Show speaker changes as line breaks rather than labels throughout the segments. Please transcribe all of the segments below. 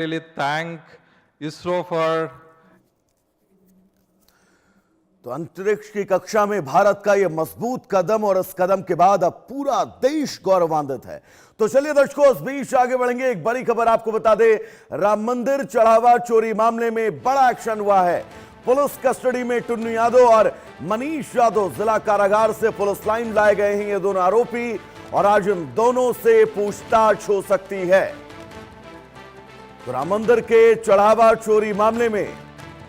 really thank ISRO for
तो अंतरिक्ष की कक्षा में भारत का यह मजबूत कदम और इस कदम के बाद अब पूरा देश गौरवान्वित है। तो चलिए दर्शकों, इस बीच आगे बढ़ेंगे। एक बड़ी खबर आपको बता दें, राम मंदिर चढ़ावा चोरी मामले में बड़ा एक्शन हुआ है। पुलिस कस्टडी में टुन्नू यादव और मनीष यादव जिला कारागार से पुलिस लाइन लाए गए हैं। ये दोनों आरोपी और आज इन दोनों से पूछताछ हो सकती है। तो राम मंदिर के चढ़ावा चोरी मामले में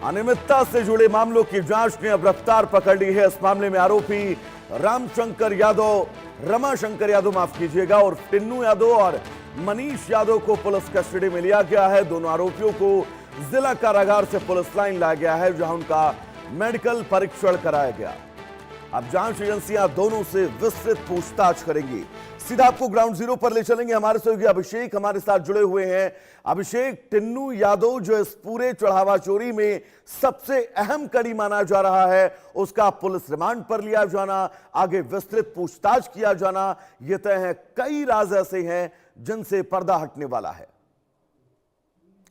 अनियमितता से जुड़े मामलों की जांच ने अब रफ्तार पकड़ ली है। इस मामले में आरोपी रमाशंकर यादव माफ कीजिएगा, और टिन्नू यादव और मनीष यादव को पुलिस कस्टडी में लिया गया है। दोनों आरोपियों को जिला कारागार से पुलिस लाइन लाया गया है, जहां उनका मेडिकल परीक्षण कराया गया। अब जांच एजेंसियां दोनों से विस्तृत पूछताछ करेंगी। सीधा आपको ग्राउंड जीरो पर ले चलेंगे। हमारे सहयोगी अभिषेक हमारे साथ जुड़े हुए हैं। अभिषेक, टिन्नू यादव जो इस पूरे चढ़ावा चोरी में सबसे अहम कड़ी माना जा रहा है, उसका पुलिस रिमांड पर लिया जाना, आगे विस्तृत पूछताछ किया जाना, यह तय है। कई राज ऐसे हैं जिनसे पर्दा हटने वाला है।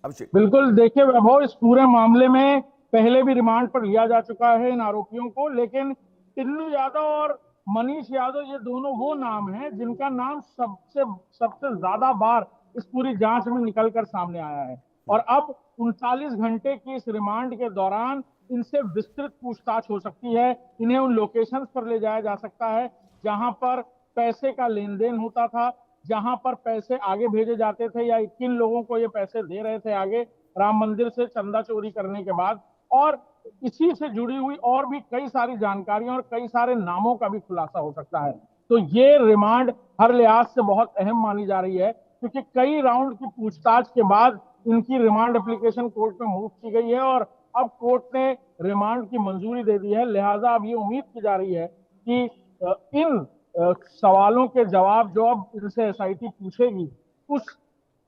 अभिषेक।
बिल्कुल, देखिए वैभव, इस पूरे मामले में पहले भी रिमांड पर लिया जा चुका है इन आरोपियों को, लेकिन टिन्नू यादव और मनीष यादव ये दोनों वो नाम हैं जिनका नाम सबसे ज्यादा बार इस पूरी जांच में निकलकर सामने आया है। और अब 39 घंटे की इस रिमांड के दौरान इनसे विस्तृत पूछताछ हो सकती है। इन्हें उन लोकेशंस पर ले जाया जा सकता है जहां पर पैसे का लेन देन होता था, जहां पर पैसे आगे भेजे जाते थे या किन लोगों को ये पैसे दे रहे थे आगे राम मंदिर से चंदा चोरी करने के बाद, और इसी से जुड़ी हुई और भी कई सारी जानकारियां और कई सारे नामों का भी खुलासा हो सकता है। तो ये रिमांड हर लिहाज से बहुत अहम मानी जा रही है, क्योंकि कई राउंड की पूछताछ के बाद इनकी रिमांड एप्लीकेशन कोर्ट में मूव की गई है और अब कोर्ट ने रिमांड की मंजूरी दे दी है। लिहाजा अब ये उम्मीद की जा रही है कि इन सवालों के जवाब जो अब इनसे एसआईटी पूछेगी, उस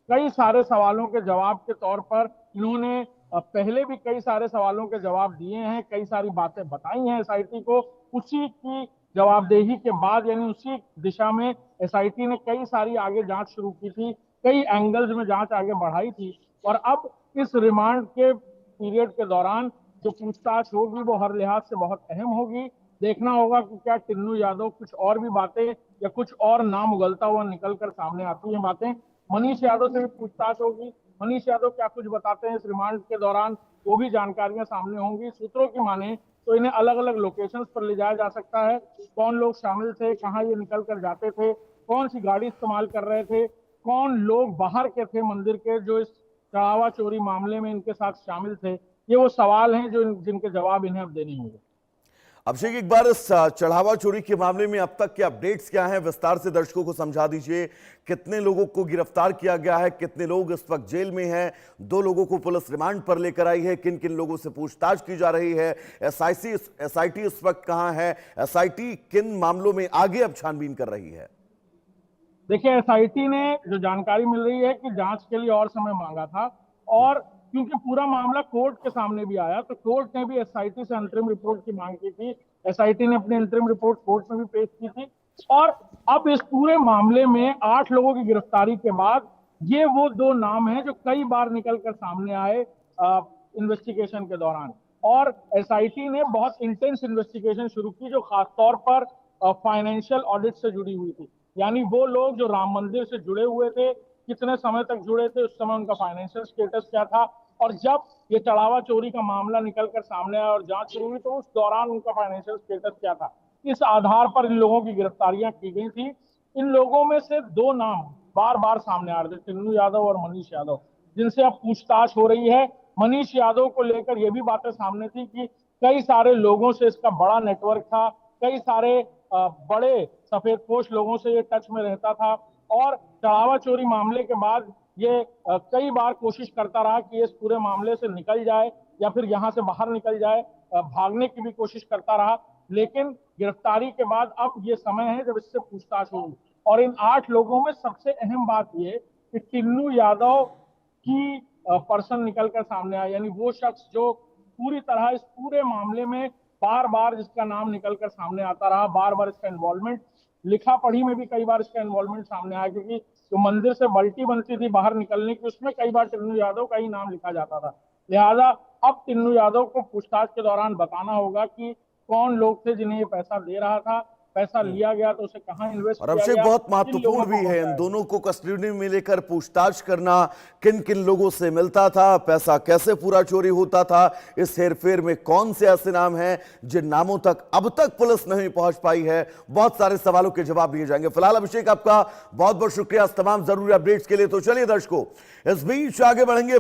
कई सारे सवालों के जवाब के तौर पर इन्होंने पहले भी कई सारे सवालों के जवाब दिए हैं, कई सारी बातें बताई हैं एसआईटी को। उसी की जवाबदेही के बाद, यानी उसी दिशा में एसआईटी ने कई सारी आगे जांच शुरू की थी, कई एंगल्स में जांच आगे बढ़ाई थी। और अब इस रिमांड के पीरियड के दौरान जो पूछताछ होगी वो हर लिहाज से बहुत अहम होगी। देखना होगा कि क्या टिन्नू यादव कुछ और भी बातें या कुछ और नाम उगलता हुआ निकलकर सामने आती हैं बातें। मनीष यादव से भी पूछताछ होगी। मनीष यादव क्या कुछ बताते हैं इस रिमांड के दौरान, वो भी जानकारियां सामने होंगी। सूत्रों की माने तो इन्हें अलग अलग लोकेशंस पर ले जाया जा सकता है। कौन लोग शामिल थे, कहाँ ये निकल कर जाते थे, कौन सी गाड़ी इस्तेमाल कर रहे थे, कौन लोग बाहर के थे मंदिर के जो इस चढ़ावा चोरी मामले में इनके साथ शामिल थे, ये वो सवाल हैं जो जिनके जवाब इन्हें अब देने होंगे।
अभिषेक, एक बार इस चढ़ावा चोरी के मामले में अब तक के अपडेट्स क्या हैं, विस्तार से दर्शकों को समझा दीजिए। कितने लोगों को गिरफ्तार किया गया है, कितने लोग इस वक्त जेल में हैं, 2 लोगों को पुलिस रिमांड पर लेकर आई है, किन किन लोगों से पूछताछ की जा रही है, एसआईटी इस वक्त कहां है, एसआईटी किन मामलों में आगे अब छानबीन कर रही है?
देखिए, एसआईटी ने जो जानकारी मिल रही है कि जांच के लिए और समय मांगा था, और क्योंकि पूरा मामला कोर्ट के सामने भी आया, तो कोर्ट ने भी एसआईटी से अंतरिम रिपोर्ट की मांग की थी। एसआईटी ने अपनी अंतरिम रिपोर्ट कोर्ट में भी पेश की थी। और अब इस पूरे मामले में 8 लोगों की गिरफ्तारी के बाद ये वो 2 नाम हैं जो कई बार निकलकर सामने आए इन्वेस्टिगेशन के दौरान। और एसआईटी ने बहुत इंटेंस इन्वेस्टिगेशन शुरू की, जो खासतौर पर फाइनेंशियल ऑडिट से जुड़ी हुई थी। यानी वो लोग जो राम मंदिर से जुड़े हुए थे, कितने समय तक जुड़े थे, उस समय उनका फाइनेंशियल स्टेटस क्या था, और जब ये चढ़ावा चोरी का मामला निकलकर सामने आया और जांच शुरू हुई तो उस दौरान उनका फाइनेंशियल स्टेटस क्या था। इस आधार पर इन लोगों की गिरफ्तारियां की गई थी। इन लोगों में से 2 नाम बार बार सामने आ रहे थे, टिन्नू यादव और मनीष यादव, जिनसे अब पूछताछ हो रही है। मनीष यादव को लेकर यह भी बातें सामने थी कि कई सारे लोगों से इसका बड़ा नेटवर्क था, कई सारे बड़े सफेदपोश लोगों से ये टच में रहता था, और चढ़ावा चोरी मामले के बाद ये कई बार कोशिश करता रहा कि इस पूरे मामले से निकल जाए या फिर यहां से बाहर निकल जाए, भागने की भी कोशिश करता रहा। लेकिन गिरफ्तारी के बाद अब ये समय है जब इससे पूछताछ होगी। और इन 8 लोगों में सबसे अहम बात ये कि टिन्नू यादव की पर्सन निकलकर सामने आया, यानी वो शख्स जो पूरी तरह इस पूरे मामले में बार बार जिसका नाम निकलकर सामने आता रहा, बार बार इसका इन्वॉल्वमेंट, लिखा पढ़ी में भी कई बार इसका इन्वॉल्वमेंट सामने आया, क्योंकि जो मंदिर से बल्टी बनती थी बाहर निकलने की, उसमें कई बार टिन्नू यादव का ही नाम लिखा जाता था। लिहाजा अब टिन्नू यादव को पूछताछ के दौरान बताना होगा कि कौन लोग थे जिन्हें ये पैसा दे रहा था, पैसा लिया गया तो उसे कहाँ इन्वेस्ट
और
किया
अभिषेक
गया,
बहुत
किन लोगों
महत्वपूर्ण
को
भी है इन
बताया।
दोनों को कस्टडी में लेकर पूछताछ करना, किन किन लोगों से मिलता था, पैसा कैसे पूरा चोरी होता था, इस हेरफेर में कौन से ऐसे नाम हैं जिन नामों तक अब तक पुलिस नहीं पहुंच पाई है। बहुत सारे सवालों के जवाब दिए जाएंगे। फिलहाल अभिषेक आपका बहुत बहुत शुक्रिया इस तमाम जरूरी अपडेट्स के लिए। तो चलिए दर्शकों, इस बीच आगे बढ़ेंगे।